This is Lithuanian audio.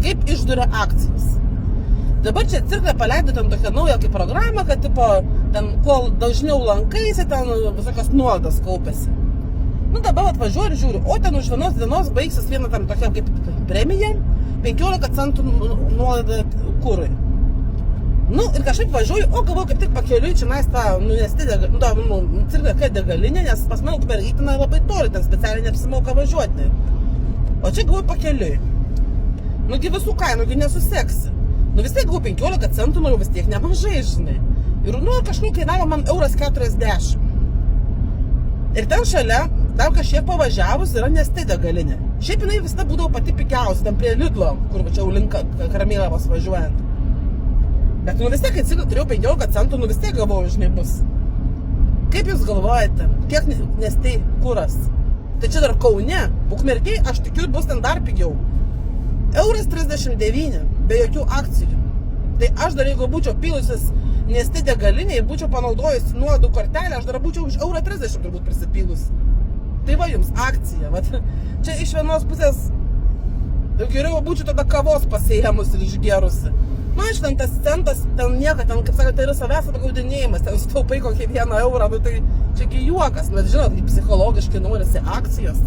kaip išduria akcijas. Dabar čia cirklė paleido ten tokią naują kaip programą, kad tipo, ten kuo dažniau lankaisi, ten visokios nuolaidos kaupėsi. Nu dabar atvažiuoju ir žiūriu, o ten už vienos dienos baigsis viena tam tokia kaip premija, 15 centų nuolaida kūrui. Nu ir kažkaip važiuoju, o galvoju, kaip tik pakeliui čia mes tą, cirklė degalinė, nes pas mane Ukmergė labai toli, ten specialiai neapsimoka važiuoti. O čia galvoju pakeliui. Nugi visų kainų nesuseksi. Nu vis tiek 15 centų, nu vis tiek nemažai, žinai. Ir nu kažkur kainavo man €40. Ir ten šalia, dar kažkiek pavažiavus, yra Neste degalinė. Šiaip jinai visada būdavo pati pigiausia, ten prie Lidlo, kur va čia jau link Karamėlavos važiuojant. Bet nu vis tiek, kai ciklą turėjau 15 centų, nu vis tiek galvoju, žinai, bus. Kaip jūs galvojate, kiek Neste kuras? Tai čia dar Kaune, Ukmergėj, aš tikiu, bus ten dar pigiau. €39, be jokių akcijų. Tai aš dar jeigu būčiau pilusis Neste degalinė ir būčiau panaudojus nuolaidų kortelę, aš dar būčiau už €30 turbūt prisipylus. Tai va jums akcija. Vat. Čia iš vienos pusės geriau būčiau tada kavos pasiėmus ir išgerusi. Nu, aš ten tas centas, ten nieka, ten, kaip sakant, tai yra savęs apgaudinėjimas, ten sutaupai kokį €1, nu tai čiagi juokas, bet žinot, psichologiškai norisi akcijos.